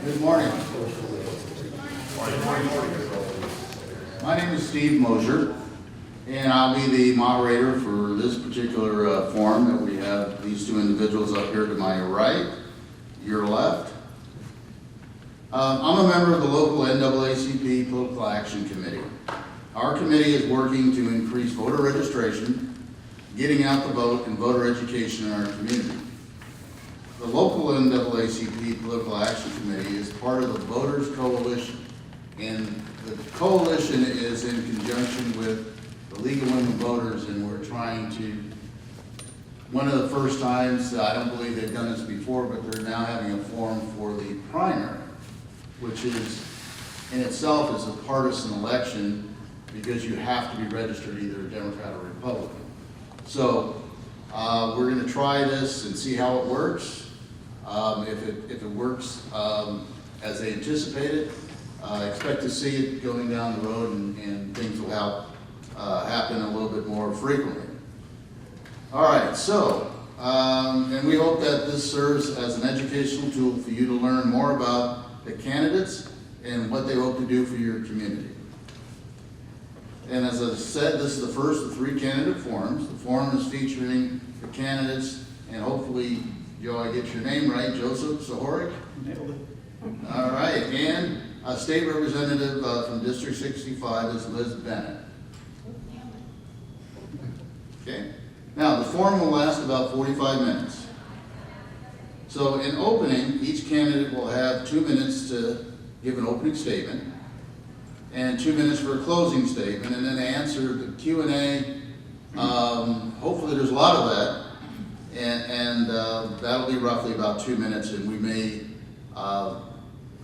Good morning. My name is Steve Mosier, and I'll be the moderator for this particular forum that we have these two individuals up here to my right, your left. I'm a member of the local NAACP Political Action Committee. Our committee is working to increase voter registration, getting out the vote, and voter education in our community. The local NAACP Political Action Committee is part of the Voters Coalition, and the coalition is in conjunction with the League of Women Voters, and we're trying to, one of the first times, I don't believe they've done this before, but they're now having a forum for the primary, which is, in itself, is a partisan election because you have to be registered either a Democrat or Republican. So we're going to try this and see how it works. If it works as they anticipated, expect to see it going down the road, and things will happen a little bit more frequently. All right, so, and we hope that this serves as an educational tool for you to learn more about the candidates and what they hope to do for your community. And as I said, this is the first of 3 candidate forums. The forum is featuring the candidates, and hopefully, Joe, I get your name right, Joseph Sahorik? Nailed it. All right, and a state representative from District 65 is Liz Bennett. Okay, now the forum will last about 45 minutes. So in opening, each candidate will have 2 minutes to give an opening statement, and 2 minutes for a closing statement, and then answer the Q&A. Hopefully there's a lot of that, and that'll be roughly about 2 minutes, and we may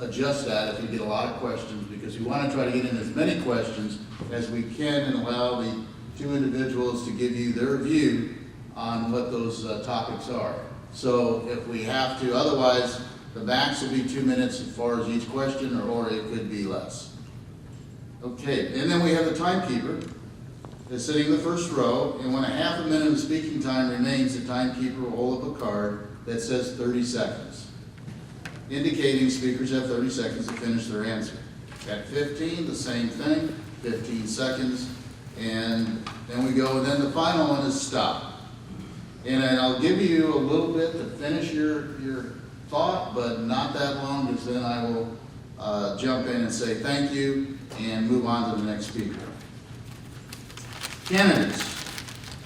adjust that if we get a lot of questions, because we want to try to get in as many questions as we can and allow the 2 individuals to give you their view on what those topics are. So if we have to, otherwise the max will be 2 minutes as far as each question, or it could be less. Okay, and then we have the timekeeper that's sitting in the first row, and when a half a minute of speaking time remains, the timekeeper will hold up a card that says 30 seconds, indicating speakers have 30 seconds to finish their answer. At 15, the same thing, 15 seconds, and then we go, and then the final one is stop. And I'll give you a little bit to finish your thought, but not that long, because then I will jump in and say thank you and move on to the next speaker. Candidates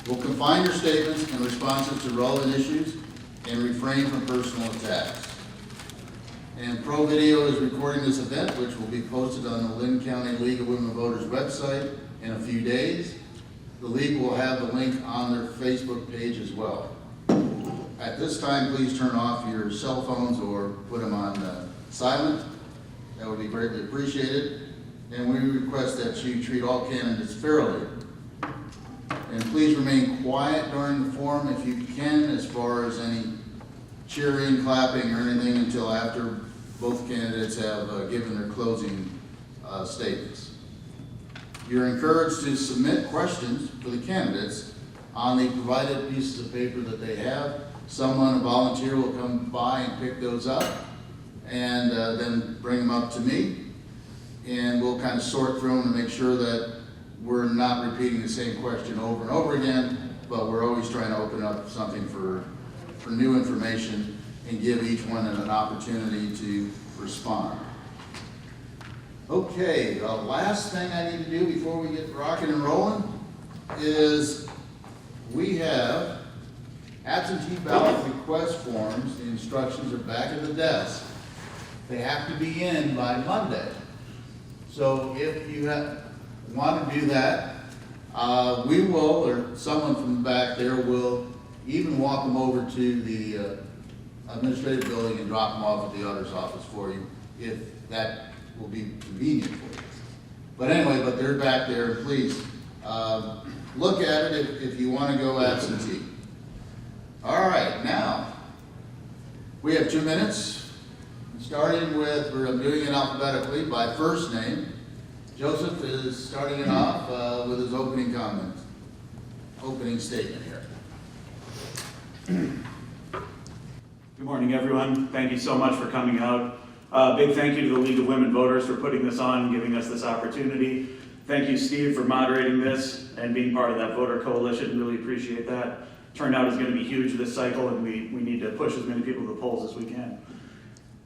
will confine your statements and responses to relevant issues and refrain from personal attacks. And Pro Video is recording this event, which will be posted on the Lynn County League of Women Voters website in a few days. The League will have the link on their Facebook page as well. At this time, please turn off your cell phones or put them on silent. That would be greatly appreciated. And we request that you treat all candidates fairly. And please remain quiet during the forum if you can, as far as any cheering, clapping, or anything, until after both candidates have given their closing statements. You're encouraged to submit questions for the candidates on the provided pieces of paper that they have. Someone, a volunteer, will come by and pick those up and then bring them up to me. And we'll kind of sort through them to make sure that we're not repeating the same question over and over again, but we're always trying to open up something for new information and give each one an opportunity to respond. Okay, the last thing I need to do before we get rocking and rolling is we have absentee ballot request forms. The instructions are back at the desk. They have to be in by Monday. So if you want to do that, we will, or someone from the back there will even walk them over to the administrative building and drop them off at the auditor's office for you, if that will be convenient for you. But anyway, but they're back there. Please look at it if you want to go absentee. All right, now we have 2 minutes. Starting with, we're doing it alphabetically by first name. Joseph is starting it off with his opening comment, opening statement here. Good morning, everyone. Thank you so much for coming out. Big thank you to the League of Women Voters for putting this on and giving us this opportunity. Thank you, Steve, for moderating this and being part of that voter coalition. Really appreciate that. Turnout is going to be huge this cycle, and we need to push as many people to the polls as we can. A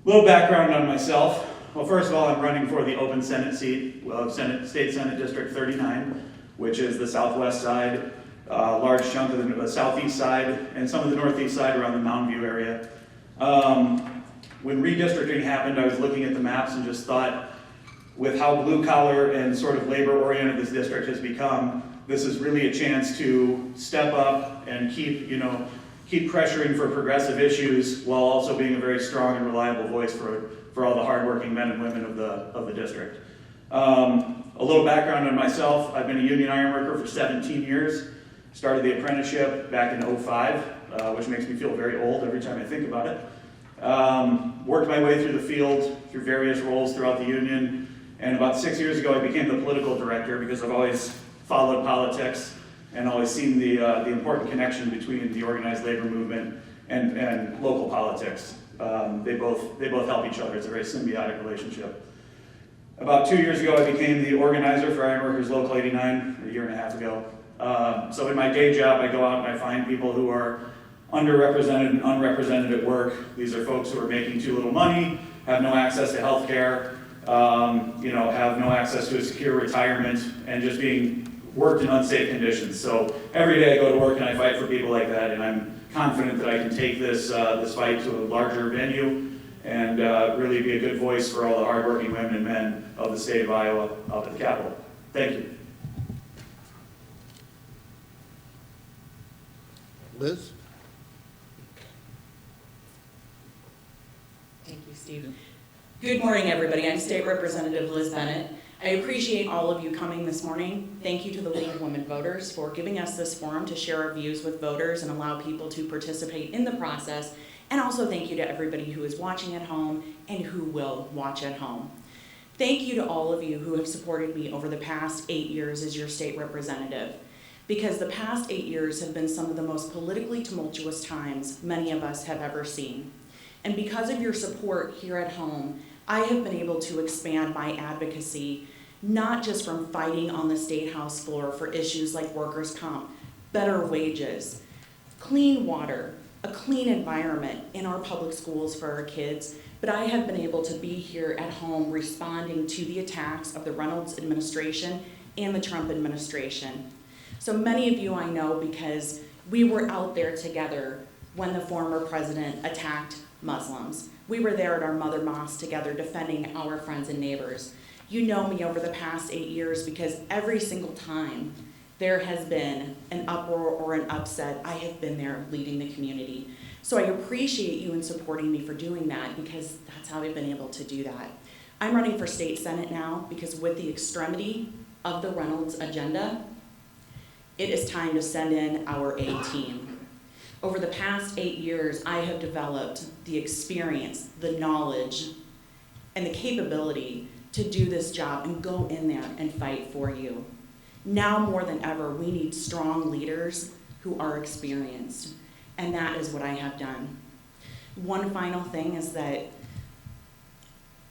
little background on myself. Well, first of all, I'm running for the open Senate seat of State Senate District 39, which is the southwest side, large chunk of the southeast side, and some of the northeast side around the Mountain View area. When redistricting happened, I was looking at the maps and just thought, with how blue collar and sort of labor oriented this district has become, this is really a chance to step up and keep pressuring for progressive issues while also being a very strong and reliable voice for all the hardworking men and women of the district. A little background on myself: I've been a union iron worker for 17 years. Started the apprenticeship back in 2005, which makes me feel very old every time I think about it. Worked my way through the field, through various roles throughout the union, and about 6 years ago I became the political director because I've always followed politics and always seen the important connection between the organized labor movement and local politics. They both help each other. It's a very symbiotic relationship. About 2 years ago I became the organizer for Ironworkers Local 89, a year and a half ago. So in my day job I go out and I find people who are underrepresented and unrepresented at work. These are folks who are making too little money, have no access to health care, have no access to a secure retirement, and just being worked in unsafe conditions. So every day I go to work and I fight for people like that, and I'm confident that I can take this fight to a larger venue and really be a good voice for all the hardworking women and men of the state of Iowa up at the Capitol. Thank you. Liz? Thank you, Steve. Good morning, everybody. I'm State Representative Liz Bennett. I appreciate all of you coming this morning. Thank you to the League of Women Voters for giving us this forum to share our views with voters and allow people to participate in the process. And also thank you to everybody who is watching at home and who will watch at home. Thank you to all of you who have supported me over the past 8 years as your state representative, because the past 8 years have been some of the most politically tumultuous times many of us have ever seen. And because of your support here at home, I have been able to expand my advocacy, not just from fighting on the State House floor for issues like workers' comp, better wages, clean water, a clean environment in our public schools for our kids, but I have been able to be here at home responding to the attacks of the Reynolds administration and the Trump administration. So many of you I know because we were out there together when the former president attacked Muslims. We were there at our Mother Mosque together defending our friends and neighbors. You know me over the past 8 years because every single time there has been an uproar or an upset, I have been there leading the community. So I appreciate you in supporting me for doing that because that's how I've been able to do that. I'm running for state senate now because with the extremity of the Reynolds agenda, it is time to send in our A team. Over the past 8 years, I have developed the experience, the knowledge, and the capability to do this job and go in there and fight for you. Now more than ever, we need strong leaders who are experienced, and that is what I have done. One final thing is that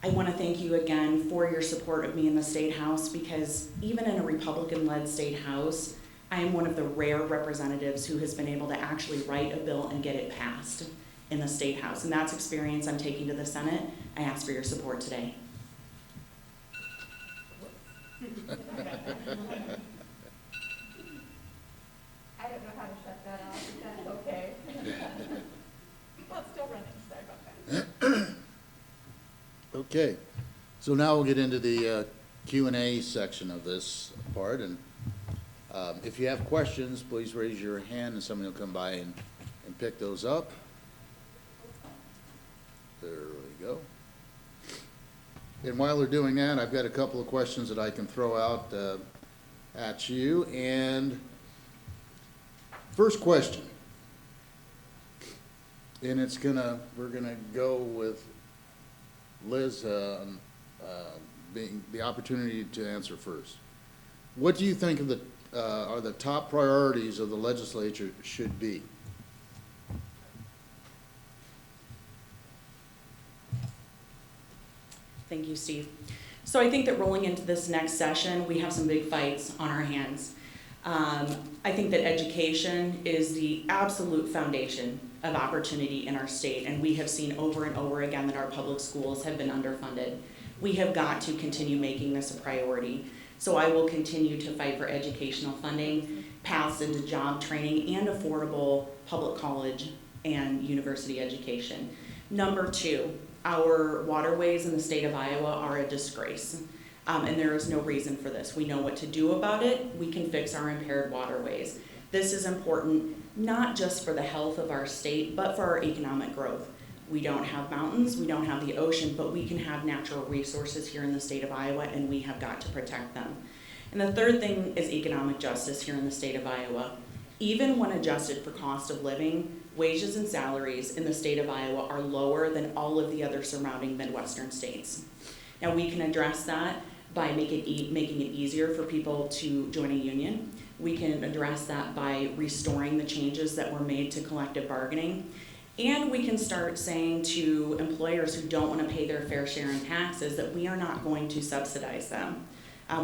I want to thank you again for your support of me in the State House, because even in a Republican-led State House, I am one of the rare representatives who has been able to actually write a bill and get it passed in the State House, and that's experience I'm taking to the Senate. I ask for your support today. I don't know how to shut that off, if that's okay. Well, it's still running, sorry about that. Okay, so now we'll get into the Q&A section of this part, and if you have questions, please raise your hand and somebody will come by and pick those up. There we go. And while they're doing that, I've got a couple of questions that I can throw out at you. And first question, and we're gonna go with Liz being the opportunity to answer first. What do you think of are the top priorities of the legislature should be? Thank you, Steve. So I think that rolling into this next session, we have some big fights on our hands. I think that education is the absolute foundation of opportunity in our state, and we have seen over and over again that our public schools have been underfunded. We have got to continue making this a priority. So I will continue to fight for educational funding, paths into job training, and affordable public college and university education. Number two, our waterways in the state of Iowa are a disgrace. And there is no reason for this. We know what to do about it. We can fix our impaired waterways. This is important not just for the health of our state, but for our economic growth. We don't have mountains, we don't have the ocean, but we can have natural resources here in the state of Iowa, and we have got to protect them. And the third thing is economic justice here in the state of Iowa. Even when adjusted for cost of living, wages and salaries in the state of Iowa are lower than all of the other surrounding Midwestern states. Now we can address that by making it easier for people to join a union. We can address that by restoring the changes that were made to collective bargaining. And we can start saying to employers who don't want to pay their fair share in taxes that we are not going to subsidize them.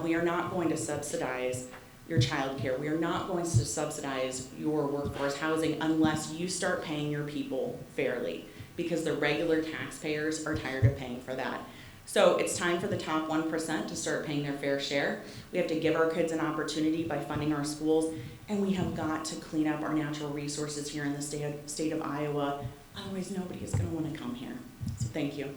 We are not going to subsidize your child care. We are not going to subsidize your workforce housing unless you start paying your people fairly, because the regular taxpayers are tired of paying for that. So it's time for the top 1% to start paying their fair share. We have to give our kids an opportunity by funding our schools, and we have got to clean up our natural resources here in the state of Iowa. Otherwise, nobody is going to want to come here. So thank you.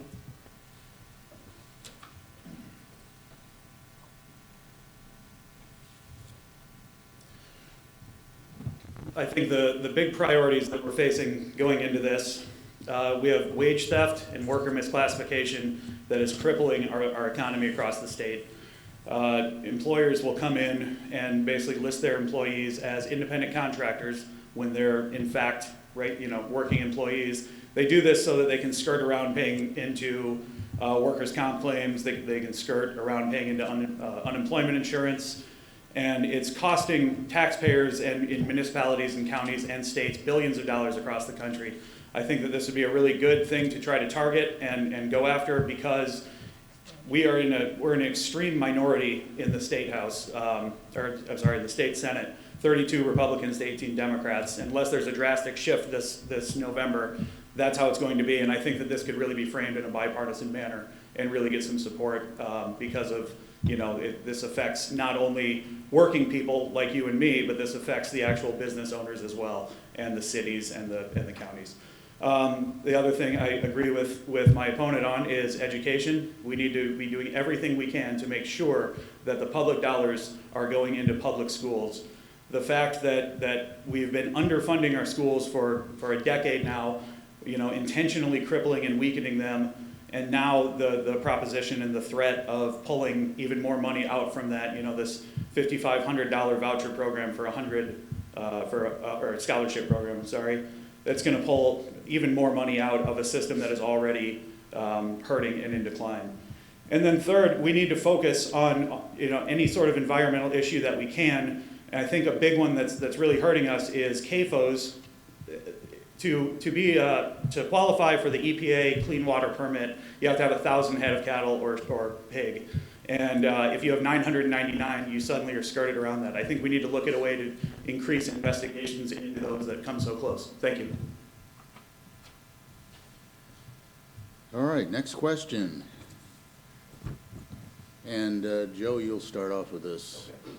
I think the big priorities that we're facing going into this, we have wage theft and worker misclassification that is crippling our economy across the state. Employers will come in and basically list their employees as independent contractors when they're in fact working employees. They do this so that they can skirt around paying into workers' comp claims. They can skirt around paying into unemployment insurance. And it's costing taxpayers and in municipalities and counties and states billions of dollars across the country. I think that this would be a really good thing to try to target and go after, because we're in an extreme minority in the state house, the state Senate, 32 Republicans to 18 Democrats. Unless there's a drastic shift this November, that's how it's going to be. And I think that this could really be framed in a bipartisan manner and really get some support because of, this affects not only working people like you and me, but this affects the actual business owners as well, and the cities and the counties. The other thing I agree with my opponent on is education. We need to be doing everything we can to make sure that the public dollars are going into public schools. The fact that we've been underfunding our schools for a decade now, intentionally crippling and weakening them, and now the proposition and the threat of pulling even more money out from that, this $5,500 voucher program for or a scholarship program, that's going to pull even more money out of a system that is already hurting and in decline. And then third, we need to focus on any sort of environmental issue that we can. And I think a big one that's really hurting us is CAFOs. To qualify for the EPA clean water permit, you have to have 1,000 head of cattle or pig. And if you have 999, you suddenly are skirted around that. I think we need to look at a way to increase investigations into those that come so close. Thank you. All right, next question. And Joe, you'll start off with this. Okay.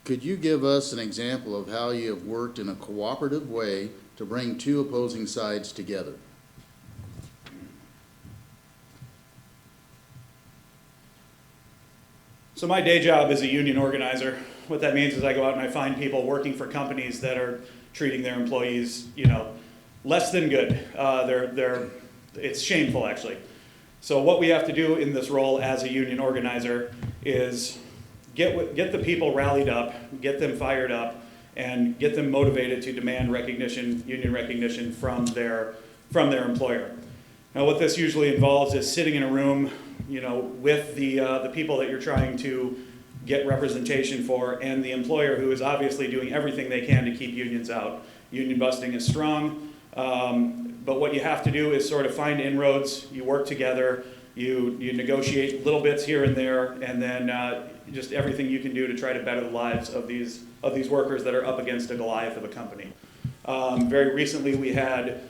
Could you give us an example of how you have worked in a cooperative way to bring two opposing sides together? So my day job is a union organizer. What that means is I go out and I find people working for companies that are treating their employees, less than good. It's shameful, actually. So what we have to do in this role as a union organizer is get the people rallied up, get them fired up, and get them motivated to demand union recognition from their employer. Now, what this usually involves is sitting in a room, with the people that you're trying to get representation for, and the employer, who is obviously doing everything they can to keep unions out. Union busting is strong, but what you have to do is sort of find inroads. You work together. You negotiate little bits here and there, and then just everything you can do to try to better the lives of these workers that are up against a Goliath of a company. Very recently, we had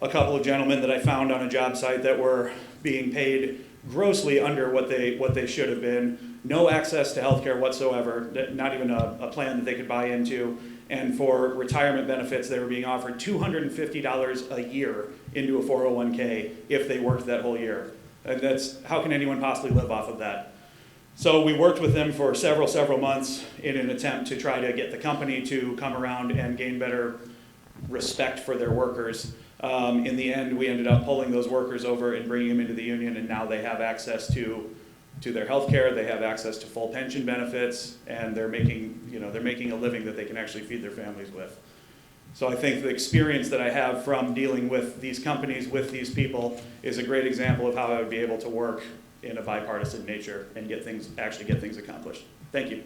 a couple of gentlemen that I found on a job site that were being paid grossly under what they should have been. No access to health care whatsoever, not even a plan that they could buy into. And for retirement benefits, they were being offered $250 a year into a 401k if they worked that whole year. And how can anyone possibly live off of that? So we worked with them for several months in an attempt to try to get the company to come around and gain better respect for their workers. In the end, we ended up pulling those workers over and bringing them into the union, and now they have access to their health care, they have access to full pension benefits, and they're making a living that they can actually feed their families with. So I think the experience that I have from dealing with these companies, with these people, is a great example of how I would be able to work in a bipartisan nature and actually get things accomplished. Thank you.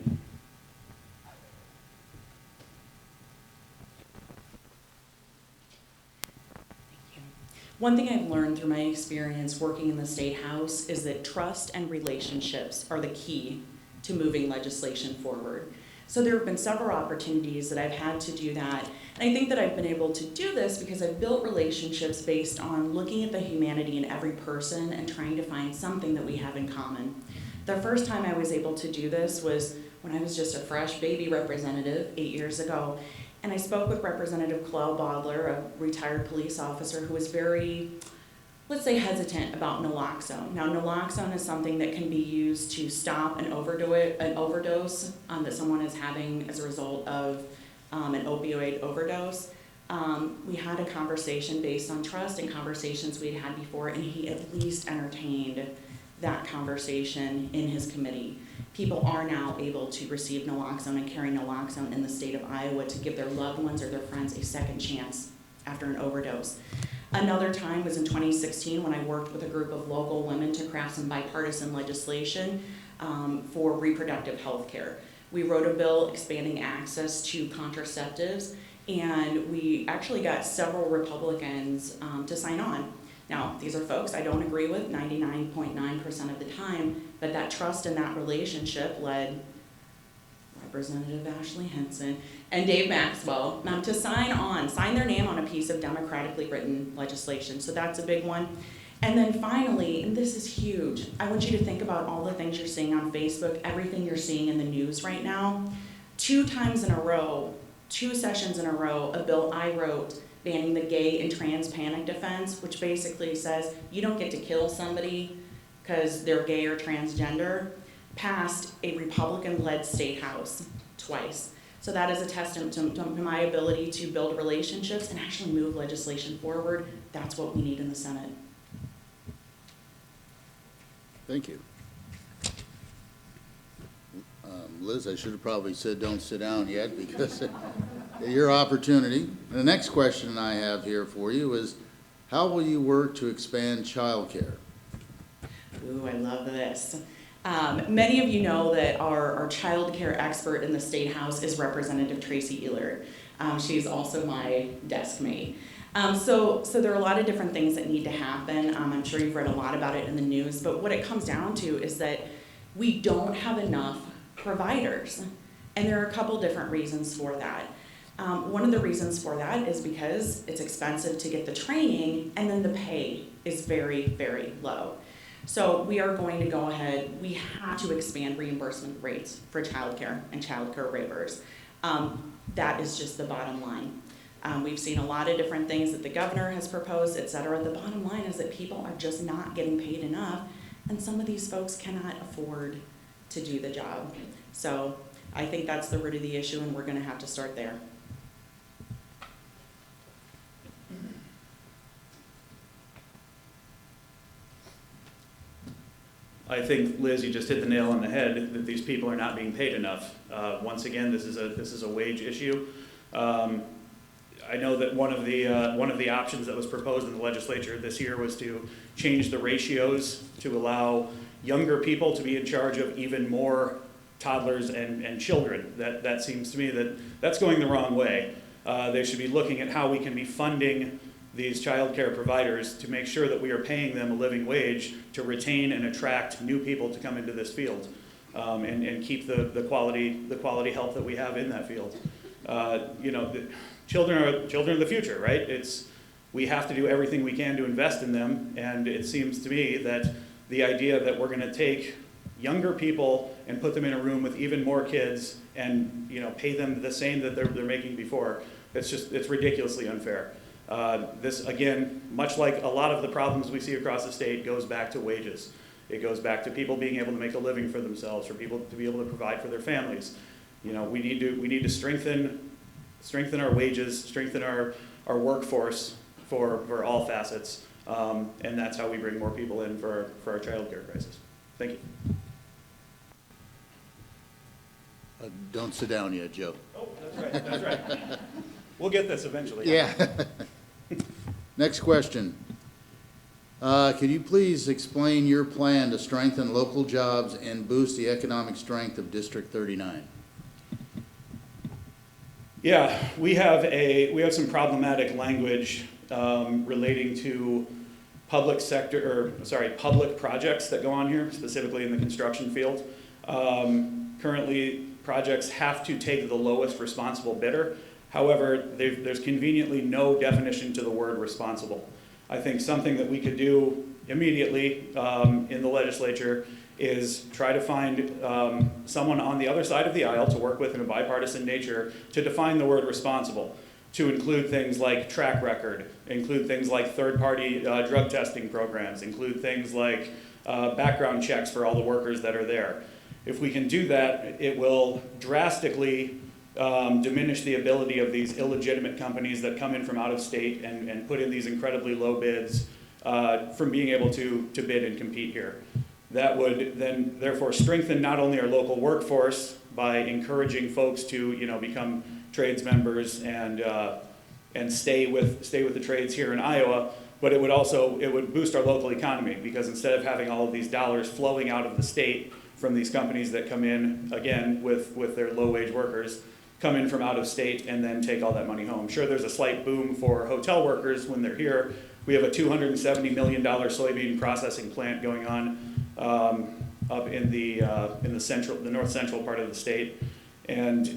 One thing I've learned through my experience working in the State House is that trust and relationships are the key to moving legislation forward. So there have been several opportunities that I've had to do that. And I think that I've been able to do this because I've built relationships based on looking at the humanity in every person and trying to find something that we have in common. The first time I was able to do this was when I was just a fresh baby representative 8 years ago. And I spoke with Representative Clell Bodler, a retired police officer who was very, let's say, hesitant about naloxone. Now, naloxone is something that can be used to stop an overdose that someone is having as a result of an opioid overdose. We had a conversation based on trust and conversations we'd had before, and he at least entertained that conversation in his committee. People are now able to receive naloxone and carry naloxone in the state of Iowa to give their loved ones or their friends a second chance after an overdose. Another time was in 2016 when I worked with a group of local women to craft some bipartisan legislation for reproductive health care. We wrote a bill expanding access to contraceptives, and we actually got several Republicans to sign on. Now, these are folks I don't agree with 99.9% of the time, but that trust and that relationship led Representative Ashley Henson and Dave Maxwell to sign their name on a piece of democratically written legislation. So that's a big one. And then finally, and this is huge, I want you to think about all the things you're seeing on Facebook, everything you're seeing in the news right now. 2 times in a row, 2 sessions in a row, a bill I wrote banning the gay and trans panic defense, which basically says you don't get to kill somebody because they're gay or transgender, passed a Republican-led state house twice. So that is a testament to my ability to build relationships and actually move legislation forward. That's what we need in the Senate. Thank you. Liz, I should have probably said don't sit down yet because your opportunity. The next question I have here for you is, how will you work to expand childcare? Ooh, I love this. Many of you know that our child care expert in the State House is Representative Tracy Ehlert. She's also my desk mate. So there are a lot of different things that need to happen. I'm sure you've read a lot about it in the news, but what it comes down to is that we don't have enough providers. And there are a couple different reasons for that. One of the reasons for that is because it's expensive to get the training, and then the pay is very, very low. So we are going to go ahead, we have to expand reimbursement rates for childcare and childcare waivers. That is just the bottom line. We've seen a lot of different things that the governor has proposed, et cetera. The bottom line is that people are just not getting paid enough, and some of these folks cannot afford to do the job. So I think that's the root of the issue, and we're gonna have to start there. I think, Liz, you just hit the nail on the head that these people are not being paid enough. Once again, this is a wage issue. I know that one of the options that was proposed in the legislature this year was to change the ratios to allow younger people to be in charge of even more toddlers and children. That seems to me that that's going the wrong way. They should be looking at how we can be funding these childcare providers to make sure that we are paying them a living wage to retain and attract new people to come into this field, and keep the quality health that we have in that field. You know, children are the future, right? We have to do everything we can to invest in them, and it seems to me that the idea that we're going to take younger people and put them in a room with even more kids and, you know, pay them the same that they're making before, it's ridiculously unfair. This, again, much like a lot of the problems we see across the state, goes back to wages. It goes back to people being able to make a living for themselves, for people to be able to provide for their families. You know, we need to strengthen our wages, strengthen our workforce for all facets, and that's how we bring more people in for our child care crisis. Thank you. Don't sit down yet, Joe. Oh, that's right. We'll get this eventually. Yeah. Next question. Could you please explain your plan to strengthen local jobs and boost the economic strength of District 39? Yeah, we have some problematic language relating to public projects that go on here, specifically in the construction field. Currently, projects have to take the lowest responsible bidder. However, there's conveniently no definition to the word responsible. I think something that we could do immediately in the legislature is try to find someone on the other side of the aisle to work with in a bipartisan nature to define the word responsible, to include things like track record, include things like third-party drug testing programs, include things like background checks for all the workers that are there. If we can do that, it will drastically diminish the ability of these illegitimate companies that come in from out of state and put in these incredibly low bids from being able to bid and compete here. That would then therefore strengthen not only our local workforce by encouraging folks to, you know, become trades members and stay with the trades here in Iowa, but it would boost our local economy, because instead of having all of these dollars flowing out of the state from these companies that come in, again, with their low-wage workers, come in from out of state and then take all that money home. Sure, there's a slight boom for hotel workers when they're here. We have a $270 million soybean processing plant going on up in the north central part of the state, and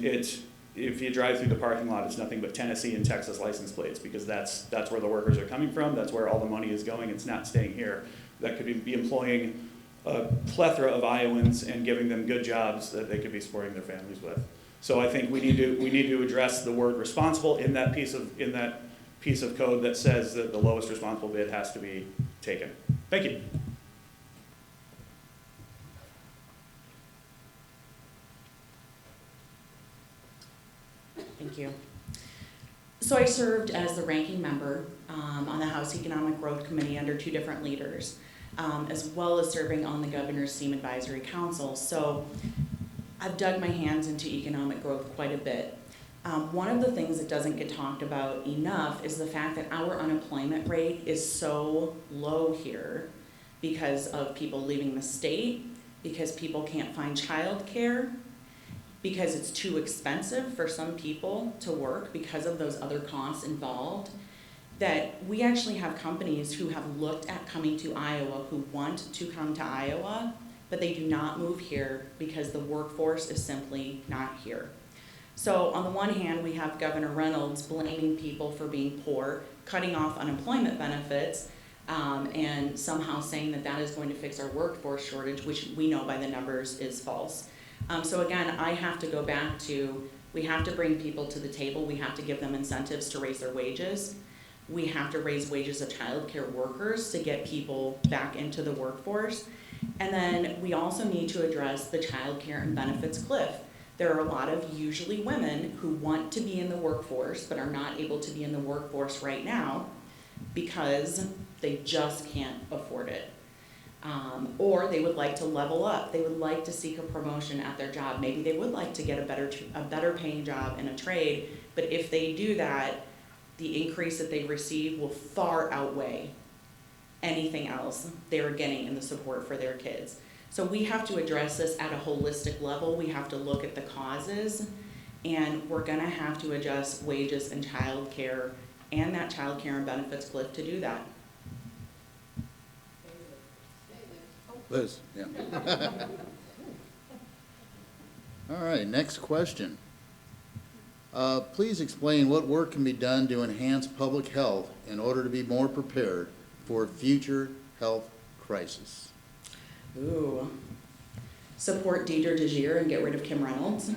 if you drive through the parking lot, it's nothing but Tennessee and Texas license plates, because that's where the workers are coming from. That's where all the money is going. It's not staying here. That could be employing a plethora of Iowans and giving them good jobs that they could be supporting their families with. So I think we need to address the word responsible in that piece of code that says that the lowest responsible bid has to be taken. Thank you. Thank you. So I served as the ranking member on the House Economic Growth Committee under two different leaders, as well as serving on the Governor's SEAM Advisory Council. So I've dug my hands into economic growth quite a bit. One of the things that doesn't get talked about enough is the fact that our unemployment rate is so low here because of people leaving the state, because people can't find childcare, because it's too expensive for some people to work because of those other costs involved, that we actually have companies who have looked at coming to Iowa, who want to come to Iowa, but they do not move here because the workforce is simply not here. So on the one hand, we have Governor Reynolds blaming people for being poor, cutting off unemployment benefits, and somehow saying that that is going to fix our workforce shortage, which we know by the numbers is false. So again, I have to go back to, we have to bring people to the table. We have to give them incentives to raise their wages. We have to raise wages of childcare workers to get people back into the workforce. And then we also need to address the childcare and benefits cliff. There are a lot of usually women who want to be in the workforce but are not able to be in the workforce right now because they just can't afford it. Or they would like to level up. They would like to seek a promotion at their job. Maybe they would like to get a better paying job in a trade, but if they do that, the increase that they receive will far outweigh anything else they are getting in the support for their kids. So we have to address this at a holistic level. We have to look at the causes, and we're gonna have to adjust wages and childcare and that child care and benefits cliff to do that. Liz, yeah. All right, next question. Please explain what work can be done to enhance public health in order to be more prepared for future health crisis. Ooh. Support Deidre DeGier and get rid of Kim Reynolds.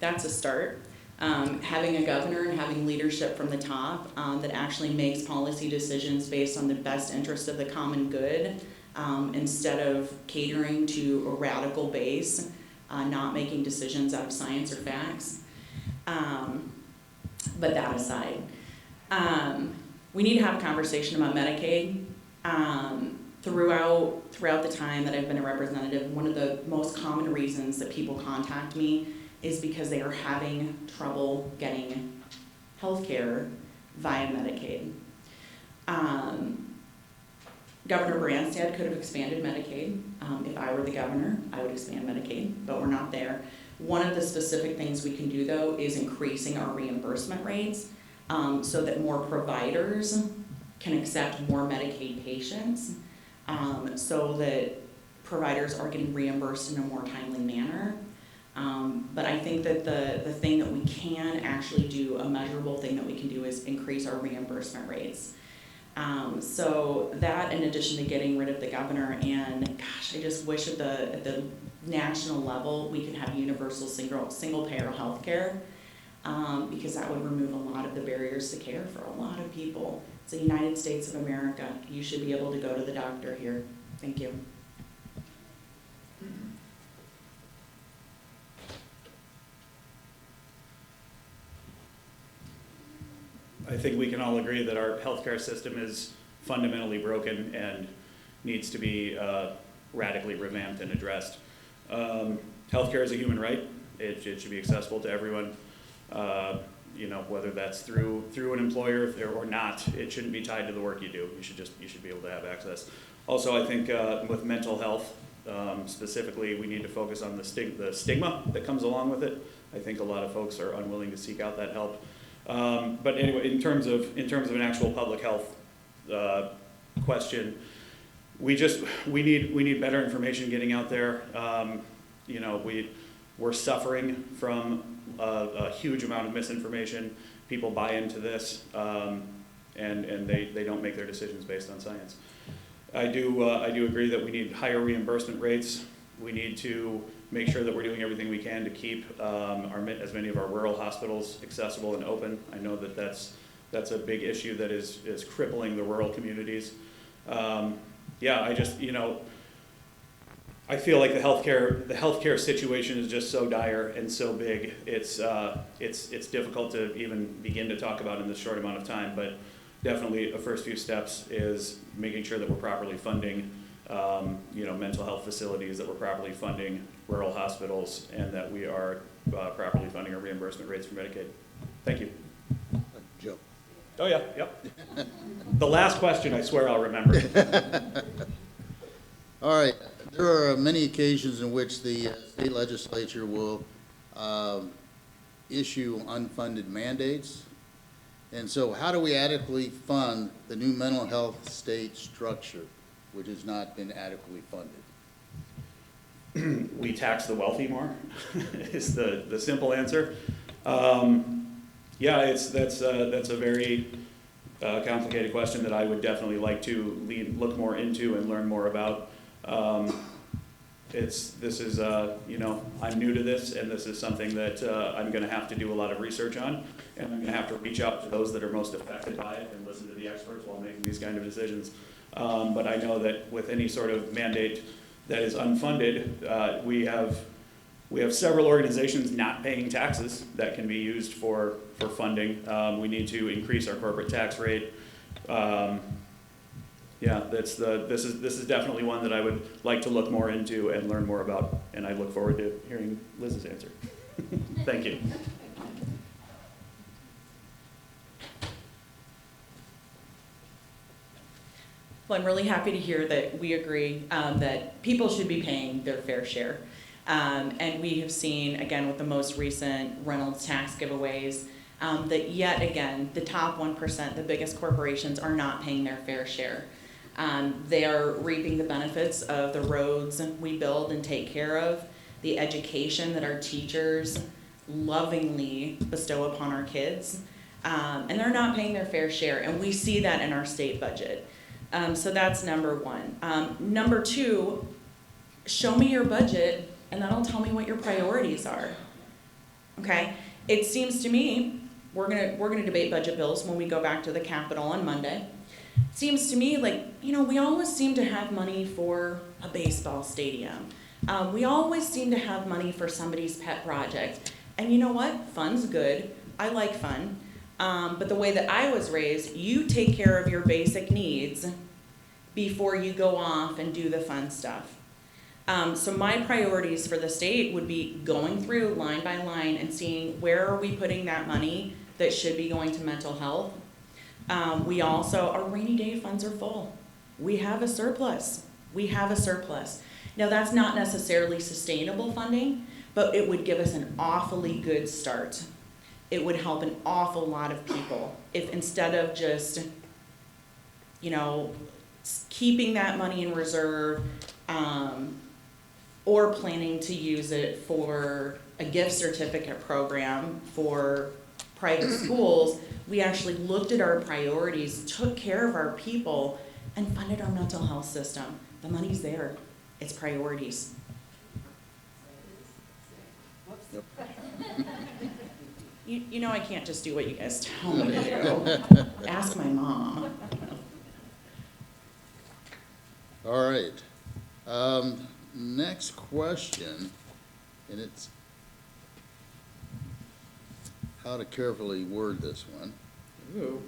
That's a start. Having a governor and having leadership from the top that actually makes policy decisions based on the best interest of the common good instead of catering to a radical base, not making decisions out of science or facts. But that aside, we need to have a conversation about Medicaid. Throughout the time that I've been a representative, one of the most common reasons that people contact me is because they are having trouble getting health care via Medicaid. Governor Branstad could have expanded Medicaid. If I were the governor, I would expand Medicaid, but we're not there. One of the specific things we can do, though, is increasing our reimbursement rates so that more providers can accept more Medicaid patients, so that providers are getting reimbursed in a more timely manner. But I think that the thing that we can actually do, a measurable thing that we can do, is increase our reimbursement rates. So that, in addition to getting rid of the governor, and gosh, I just wish at the national level we could have universal single payer health care, because that would remove a lot of the barriers to care for a lot of people. It's the United States of America. You should be able to go to the doctor here. Thank you. I think we can all agree that our healthcare system is fundamentally broken and needs to be radically revamped and addressed. Healthcare is a human right. It should be accessible to everyone. Whether that's through an employer or not, it shouldn't be tied to the work you do. You should be able to have access. Also, I think with mental health specifically, we need to focus on the stigma that comes along with it. I think a lot of folks are unwilling to seek out that help. But anyway, in terms of an actual public health question, we need better information getting out there. We're suffering from a huge amount of misinformation. People buy into this, and they don't make their decisions based on science. I do agree that we need higher reimbursement rates. We need to make sure that we're doing everything we can to keep as many of our rural hospitals accessible and open. I know that that's a big issue that is crippling the rural communities. I feel like the healthcare situation is just so dire and so big. It's difficult to even begin to talk about in this short amount of time. But definitely, a first few steps is making sure that we're properly funding, mental health facilities, that we're properly funding rural hospitals, and that we are properly funding our reimbursement rates for Medicaid. Thank you. Joe. Oh yeah, yep. The last question, I swear I'll remember. All right. There are many occasions in which the state legislature will issue unfunded mandates. And so how do we adequately fund the new mental health state structure, which has not been adequately funded? We tax the wealthy more is the simple answer. That's a very complicated question that I would definitely like to look more into and learn more about. I'm new to this, and this is something that I'm going to have to do a lot of research on, and I'm going to have to reach out to those that are most affected by it and listen to the experts while making these kind of decisions. But I know that with any sort of mandate that is unfunded, we have several organizations not paying taxes that can be used for funding. We need to increase our corporate tax rate. This is definitely one that I would like to look more into and learn more about, and I look forward to hearing Liz's answer. Thank you. Well, I'm really happy to hear that we agree that people should be paying their fair share. And we have seen, again, with the most recent Reynolds tax giveaways, that yet again, the top 1%, the biggest corporations, are not paying their fair share. They are reaping the benefits of the roads we build and take care of, the education that our teachers lovingly bestow upon our kids, and they're not paying their fair share, and we see that in our state budget. So that's number one. Number two, show me your budget, and that'll tell me what your priorities are. Okay? It seems to me, we're gonna debate budget bills when we go back to the Capitol on Monday. It seems to me like, we always seem to have money for a baseball stadium. We always seem to have money for somebody's pet project. And you know what? Fun's good. I like fun. But the way that I was raised, you take care of your basic needs before you go off and do the fun stuff. So my priorities for the state would be going through line by line and seeing where are we putting that money that should be going to mental health. We also, our rainy day funds are full. We have a surplus. Now that's not necessarily sustainable funding, but it would give us an awfully good start. It would help an awful lot of people if instead of just, keeping that money in reserve, or planning to use it for a gift certificate program for private schools, we actually looked at our priorities, took care of our people, and funded our mental health system. The money's there. It's priorities. I can't just do what you guys tell me to do. Ask my mom. All right. Next question, and it's how to carefully word this one. Ooh.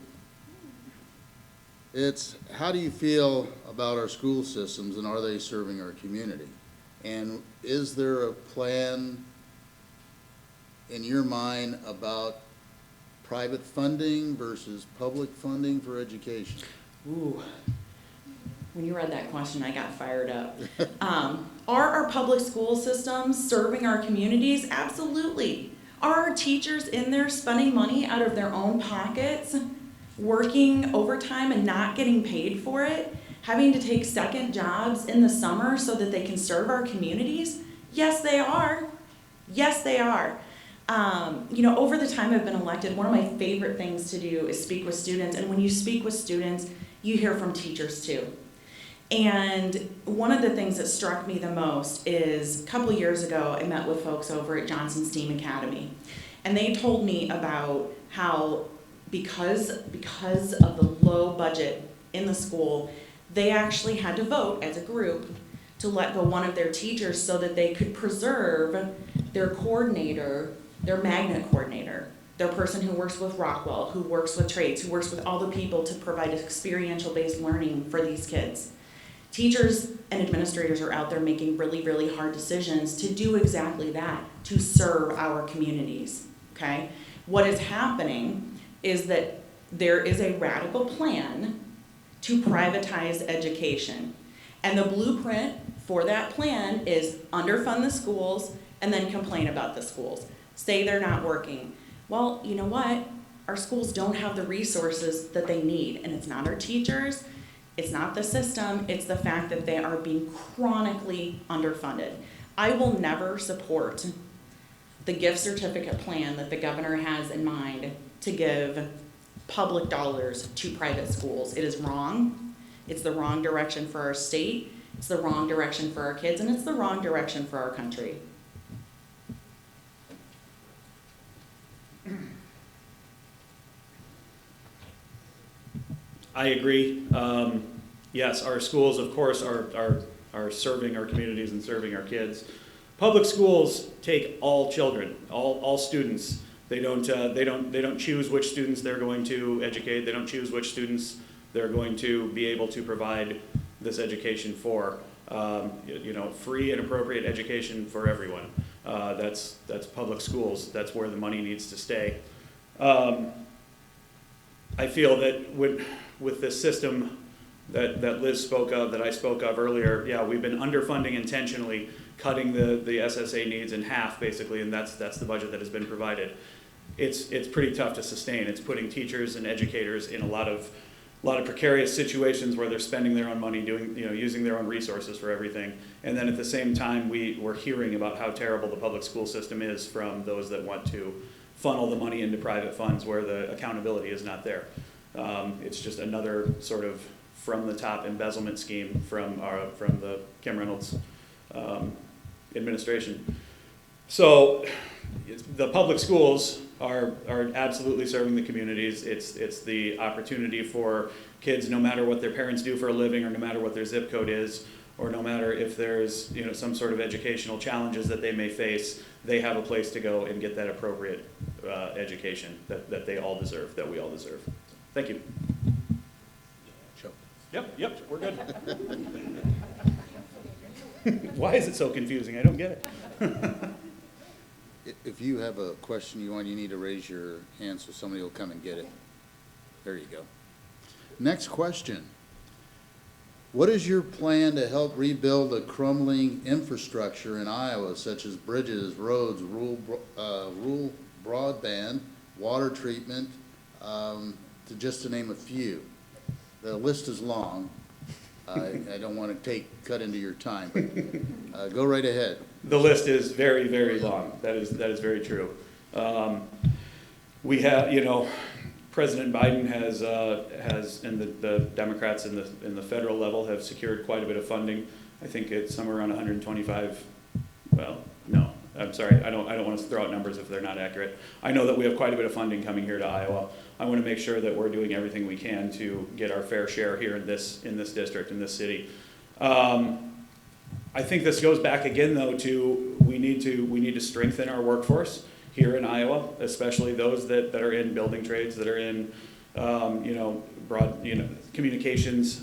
It's, how do you feel about our school systems and are they serving our community? And is there a plan in your mind about private funding versus public funding for education? Ooh. When you read that question, I got fired up. Are our public school systems serving our communities? Absolutely. Are our teachers in there spending money out of their own pockets, working overtime and not getting paid for it, having to take second jobs in the summer so that they can serve our communities? Yes, they are. Yes, they are. Over the time I've been elected, one of my favorite things to do is speak with students. And when you speak with students, you hear from teachers too. And one of the things that struck me the most is a couple of years ago, I met with folks over at Johnson STEAM Academy. And they told me about how because of the low budget in the school, they actually had to vote as a group to let go one of their teachers so that they could preserve their coordinator, their magnet coordinator, their person who works with Rockwell, who works with trades, who works with all the people to provide experiential-based learning for these kids. Teachers and administrators are out there making really, really hard decisions to do exactly that, to serve our communities, okay? What is happening is that there is a radical plan to privatize education. And the blueprint for that plan is underfund the schools and then complain about the schools. Say they're not working. Well, you know what? Our schools don't have the resources that they need, and it's not our teachers, it's not the system, it's the fact that they are being chronically underfunded. I will never support the gift certificate plan that the governor has in mind to give public dollars to private schools. It is wrong. It's the wrong direction for our state, it's the wrong direction for our kids, and it's the wrong direction for our country. I agree. Yes, our schools, of course, are serving our communities and serving our kids. Public schools take all children, all students. They don't choose which students they're going to educate. They don't choose which students they're going to be able to provide this education for. Free and appropriate education for everyone. That's public schools. That's where the money needs to stay. I feel that with this system that Liz spoke of, that I spoke of earlier, yeah, we've been underfunding intentionally, cutting the SSA needs in half basically, and that's the budget that has been provided. it's pretty tough to sustain. It's putting teachers and educators in a lot of precarious situations where they're spending their own money, using their own resources for everything. And then at the same time, we're hearing about how terrible the public school system is from those that want to funnel the money into private funds where the accountability is not there. It's just another sort of from the top embezzlement scheme from the Kim Reynolds administration. So the public schools are absolutely serving the communities. It's the opportunity for kids, no matter what their parents do for a living, or no matter what their zip code is, or no matter if there's some sort of educational challenges that they may face, they have a place to go and get that appropriate education that they all deserve, that we all deserve. Thank you. Sure. Yep, we're good. Why is it so confusing? I don't get it. If you have a question you need to raise your hand so somebody will come and get it. There you go. Next question. What is your plan to help rebuild the crumbling infrastructure in Iowa, such as bridges, roads, rural broadband, water treatment, just to name a few? The list is long. I don't want to cut into your time, but go right ahead. The list is very, very long. That is very true. We have, President Biden has and the Democrats in the federal level have secured quite a bit of funding. I think it's somewhere around 125. Well, no, I'm sorry. I don't want to throw out numbers if they're not accurate. I know that we have quite a bit of funding coming here to Iowa. I want to make sure that we're doing everything we can to get our fair share here in this district, in this city. I think this goes back again, though, to we need to strengthen our workforce here in Iowa, especially those that are in building trades, that are in broad communications.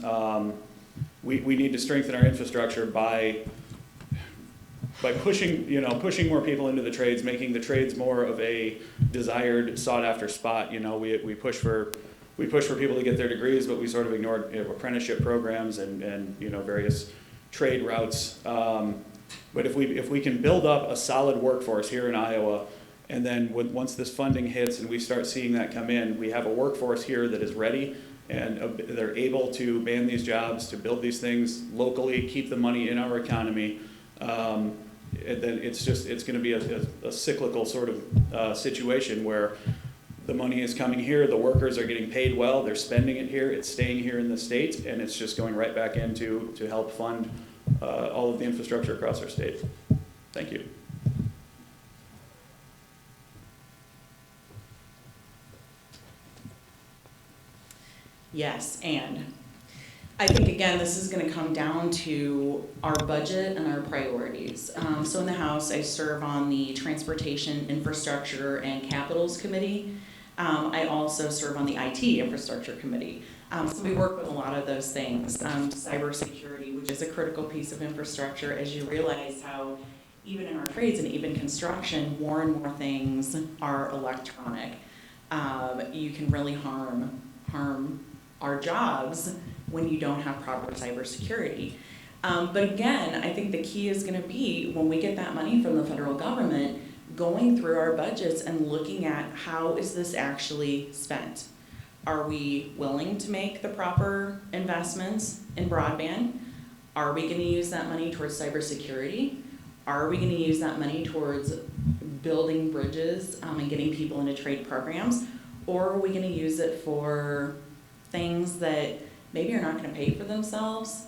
We need to strengthen our infrastructure by pushing more people into the trades, making the trades more of a desired, sought after spot. We push for people to get their degrees, but we sort of ignored apprenticeship programs and various trade routes. But if we can build up a solid workforce here in Iowa, and then once this funding hits and we start seeing that come in, we have a workforce here that is ready and they're able to man these jobs, to build these things locally, keep the money in our economy. And then it's going to be a cyclical sort of situation where the money is coming here, the workers are getting paid well, they're spending it here, it's staying here in the state, and it's just going right back into to help fund all of the infrastructure across our state. Thank you. Yes, and I think, again, this is going to come down to our budget and our priorities. So in the House, I serve on the Transportation, Infrastructure, and Capitals Committee. I also serve on the IT Infrastructure Committee. So we work with a lot of those things. Cybersecurity, which is a critical piece of infrastructure, as you realize how even in our trades and even construction, more and more things are electronic. You can really harm our jobs when you don't have proper cybersecurity. But again, I think the key is going to be when we get that money from the federal government, going through our budgets and looking at how is this actually spent. Are we willing to make the proper investments in broadband? Are we going to use that money towards cybersecurity? Are we going to use that money towards building bridges and getting people into trade programs? Or are we going to use it for things that maybe are not going to pay for themselves?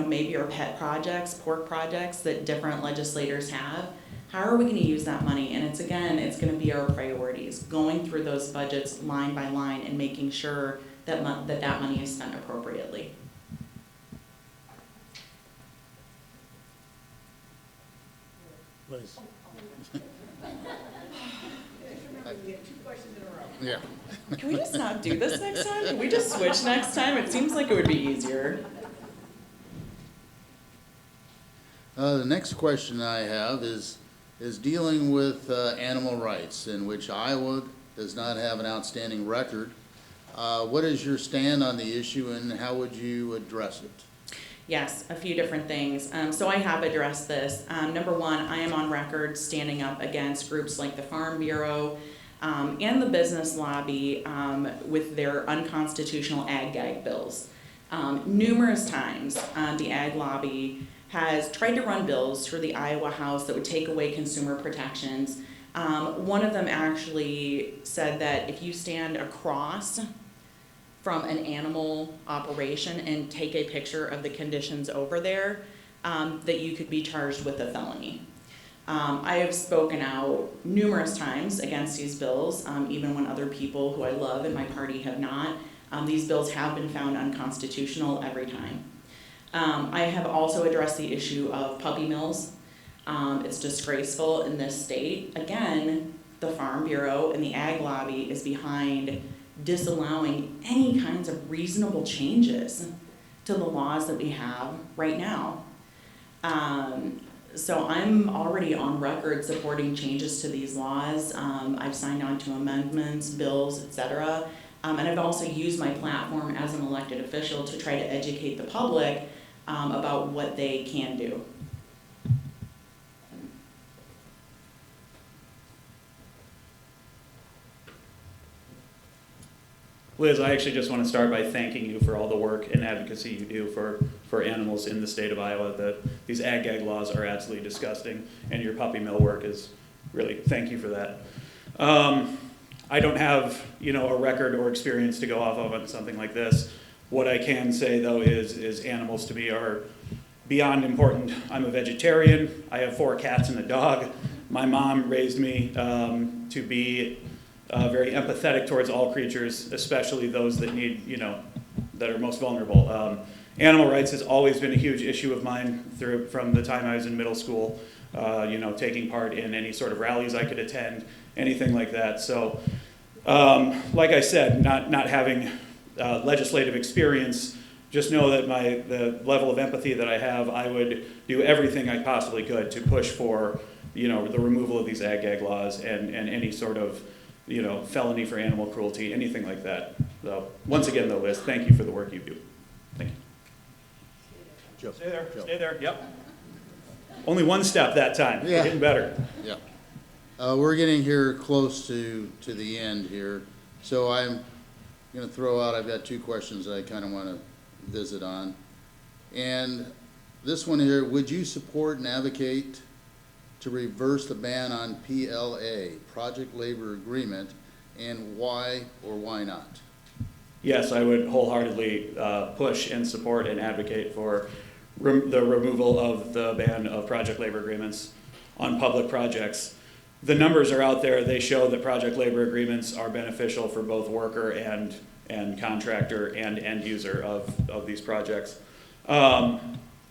Maybe our pet projects, pork projects that different legislators have. How are we going to use that money? And it's going to be our priorities, going through those budgets line by line and making sure that that money is spent appropriately. Liz. Yeah. Can we just not do this next time? Can we just switch next time? It seems like it would be easier. The next question I have is dealing with animal rights, in which Iowa does not have an outstanding record. What is your stand on the issue, and how would you address it? Yes, a few different things. So I have addressed this. Number one, I am on record standing up against groups like the Farm Bureau and the business lobby with their unconstitutional ag-gag bills. Numerous times, the ag lobby has tried to run bills through the Iowa House that would take away consumer protections. One of them actually said that if you stand across from an animal operation and take a picture of the conditions over there, that you could be charged with a felony. I have spoken out numerous times against these bills, even when other people who I love in my party have not. These bills have been found unconstitutional every time. I have also addressed the issue of puppy mills. It's disgraceful in this state. Again, the Farm Bureau and the ag lobby is behind disallowing any kinds of reasonable changes to the laws that we have right now. So I'm already on record supporting changes to these laws. I've signed on to amendments, bills, etc. And I've also used my platform as an elected official to try to educate the public about what they can do. Liz, I actually just want to start by thanking you for all the work and advocacy you do for animals in the state of Iowa. These ag-gag laws are absolutely disgusting, and your puppy mill work is really, thank you for that. I don't have, a record or experience to go off of on something like this. What I can say, though, is animals to me are beyond important. I'm a vegetarian. I have 4 cats and a dog. My mom raised me to be very empathetic towards all creatures, especially those that need, that are most vulnerable. Animal rights has always been a huge issue of mine from the time I was in middle school, taking part in any sort of rallies I could attend, anything like that. So, like I said, not having legislative experience, just know that the level of empathy that I have, I would do everything I possibly could to push for, the removal of these ag-gag laws and any sort of felony for animal cruelty, anything like that. So, once again, though, Liz, thank you for the work you do. Thank you. Joe. Stay there, Joe. stay there, yep. Only one step that time, Yeah. We're getting better. Yeah. We're getting here close to the end here, so I'm going to throw out, I've got 2 questions that I kind of want to visit on. And this one here, would you support and advocate to reverse the ban on PLA, Project Labor Agreement, and why or why not? Yes, I would wholeheartedly push and support and advocate for the removal of the ban of project labor agreements on public projects. The numbers are out there. They show that project labor agreements are beneficial for both worker and contractor and end user of these projects.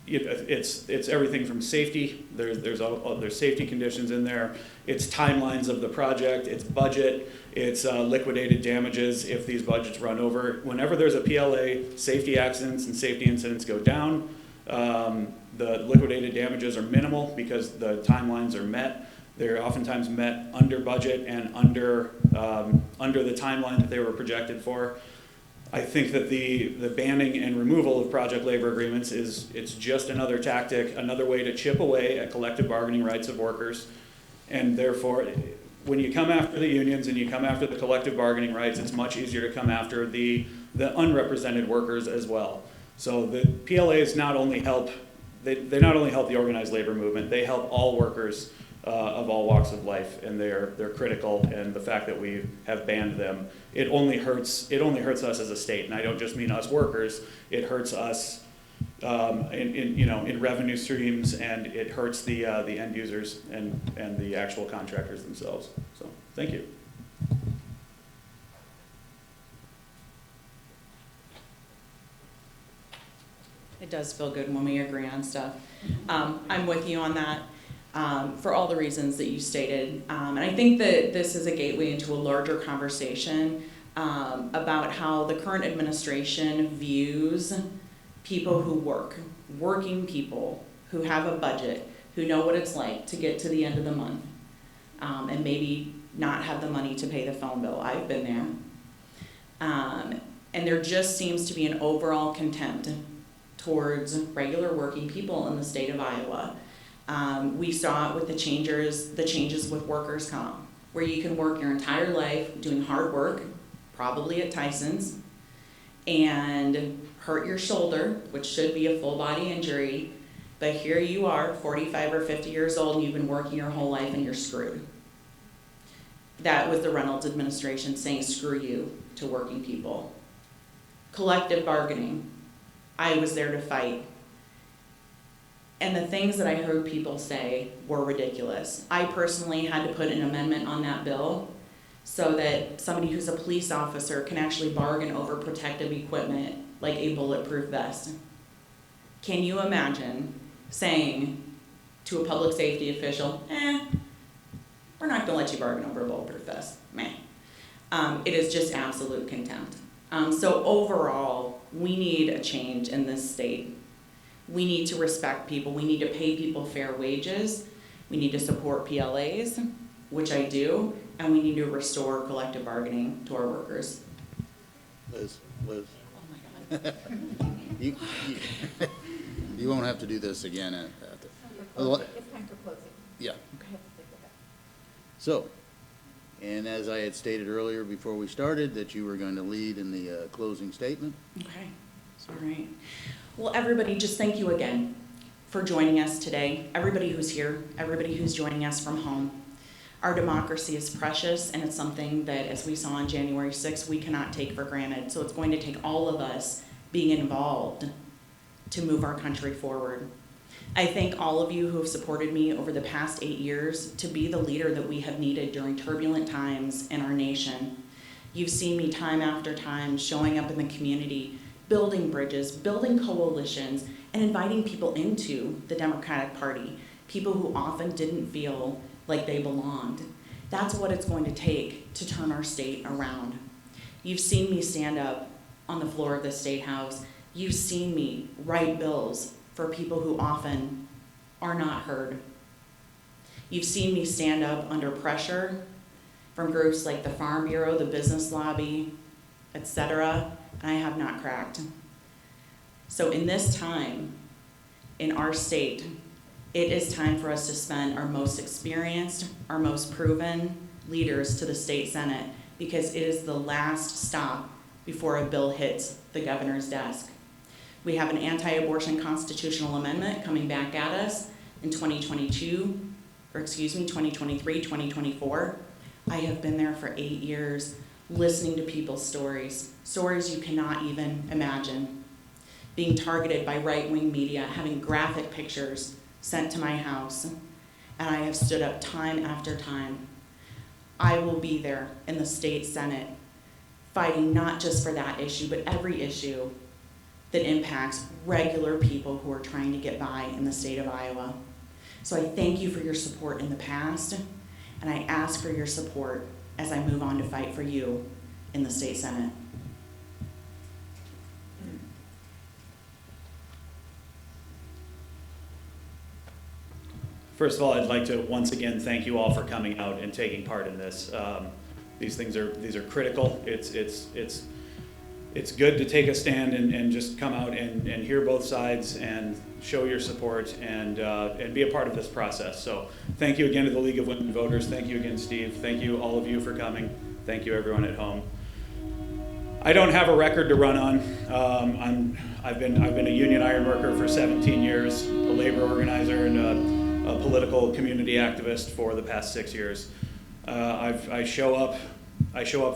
It's everything from safety. There's safety conditions in there. It's timelines of the project. It's budget. It's liquidated damages if these budgets run over. Whenever there's a PLA, safety accidents and safety incidents go down. The liquidated damages are minimal because the timelines are met. They're oftentimes met under budget and under the timeline that they were projected for. I think that the banning and removal of project labor agreements it's just another tactic, another way to chip away at collective bargaining rights of workers. And therefore, when you come after the unions and you come after the collective bargaining rights, it's much easier to come after the unrepresented workers as well. So the PLAs not only help, they not only help the organized labor movement, they help all workers of all walks of life, and they're critical. And the fact that we have banned them, it only hurts us as a state. And I don't just mean us workers. It hurts us in revenue streams, and it hurts the end users and the actual contractors themselves. So thank you. It does feel good when we agree on stuff. I'm with you on that. For all the reasons that you stated. And I think that this is a gateway into a larger conversation about how the current administration views people who work, working people who have a budget, who know what it's like to get to the end of the month and maybe not have the money to pay the phone bill. I've been there. And there just seems to be an overall contempt towards regular working people in the state of Iowa. We saw it with the changes with workers' comp, where you can work your entire life doing hard work, probably at Tyson's, and hurt your shoulder, which should be a full body injury, but here you are, 45 or 50 years old, and you've been working your whole life and you're screwed. That was the Reynolds administration saying screw you to working people. Collective bargaining. I was there to fight. And the things that I heard people say were ridiculous. I personally had to put an amendment on that bill so that somebody who's a police officer can actually bargain over protective equipment like a bulletproof vest. Can you imagine saying to a public safety official, we're not gonna let you bargain over a bulletproof vest, meh. It is just absolute contempt. So overall, we need a change in this state. We need to respect people. We need to pay people fair wages. We need to support PLAs, which I do, and we need to restore collective bargaining to our workers. Liz, Oh my God. you won't have to do this again at the. It's time for closing. Yeah. Okay. So, and as I had stated earlier before we started, that you were going to lead in the closing statement. Okay, all right. Well, everybody, just thank you again for joining us today. Everybody who's here, everybody who's joining us from home. Our democracy is precious, and it's something that, as we saw on January 6th, we cannot take for granted. So it's going to take all of us being involved to move our country forward. I thank all of you who have supported me over the past 8 years to be the leader that we have needed during turbulent times in our nation. You've seen me time after time showing up in the community, building bridges, building coalitions, and inviting people into the Democratic Party, people who often didn't feel like they belonged. That's what it's going to take to turn our state around. You've seen me stand up on the floor of the State House. You've seen me write bills for people who often are not heard. You've seen me stand up under pressure from groups like the Farm Bureau, the Business Lobby, etc., and I have not cracked. So in this time, in our state, it is time for us to spend our most experienced, our most proven leaders to the state Senate, because it is the last stop before a bill hits the governor's desk. We have an anti-abortion constitutional amendment coming back at us in 2023, 2024. I have been there for 8 years, listening to people's stories you cannot even imagine. Being targeted by right-wing media, having graphic pictures sent to my house, and I have stood up time after time. I will be there in the state Senate, fighting not just for that issue, but every issue that impacts regular people who are trying to get by in the state of Iowa. So I thank you for your support in the past, and I ask for your support as I move on to fight for you in the state Senate. First of all, I'd like to once again thank you all for coming out and taking part in this. These are critical. It's good to take a stand and just come out and hear both sides and show your support and be a part of this process. So thank you again to the League of Women Voters. Thank you again, Steve. Thank you all of you for coming. Thank you everyone at home. I don't have a record to run on. I've been a union iron worker for 17 years, a labor organizer, and a political community activist for the past 6 years. I show up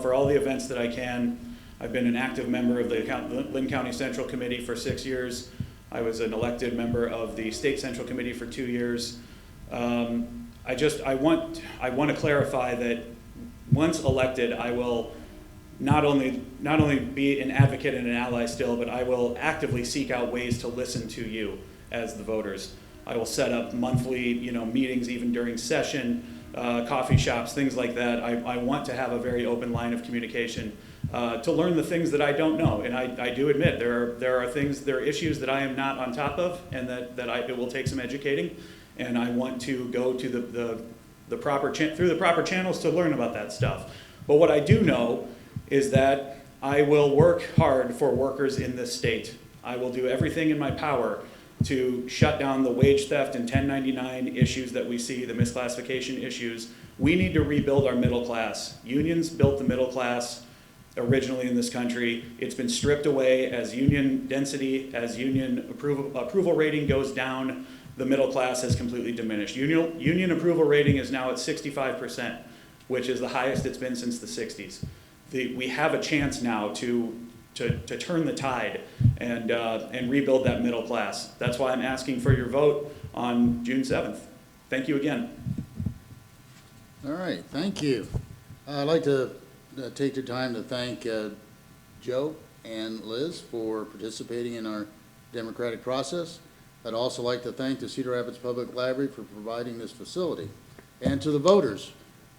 for all the events that I can. I've been an active member of the Lynn County Central Committee for 6 years. I was an elected member of the State Central Committee for 2 years. I want to clarify that once elected, I will not only be an advocate and an ally still, but I will actively seek out ways to listen to you as the voters. I will set up monthly, meetings even during session, coffee shops, things like that. I want to have a very open line of communication to learn the things that I don't know. And I do admit there are issues that I am not on top of, and that it will take some educating. And I want to go to through the proper channels to learn about that stuff. But what I do know is that I will work hard for workers in this state. I will do everything in my power to shut down the wage theft and 1099 issues that we see, the misclassification issues. We need to rebuild our middle class. Unions built the middle class originally in this country. It's been stripped away as union density, as union approval rating goes down, the middle class has completely diminished. Union approval rating is now at 65%, which is the highest it's been since the 60s. We have a chance now to turn the tide and rebuild that middle class. That's why I'm asking for your vote on June 7th. Thank you again. All right, thank you. I'd like to take the time to thank Joe and Liz for participating in our democratic process. I'd also like to thank the Cedar Rapids Public Library for providing this facility. And to the voters,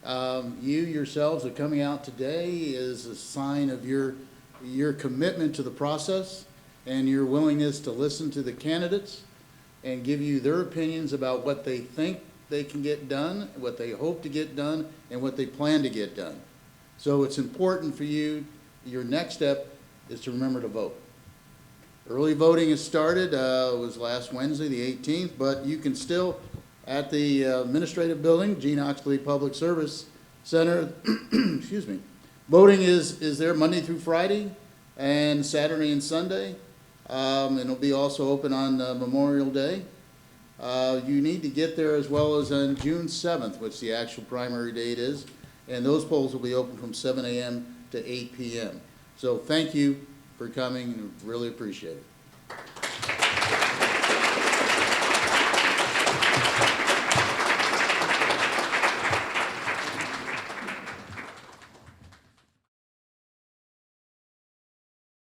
you yourselves are coming out today is a sign of your commitment to the process and your willingness to listen to the candidates and give you their opinions about what they think they can get done, what they hope to get done, and what they plan to get done. So it's important for you, your next step is to remember to vote. Early voting has started, it was last Wednesday, the 18th, but you can still, at the administrative building, Gene Oxley Public Service Center, excuse me, voting is there Monday through Friday and Saturday and Sunday. And it'll be also open on Memorial Day. You need to get there as well as on June 7th, which the actual primary date is. And those polls will be open from 7 a.m. to 8 p.m. So thank you for coming, really appreciate it.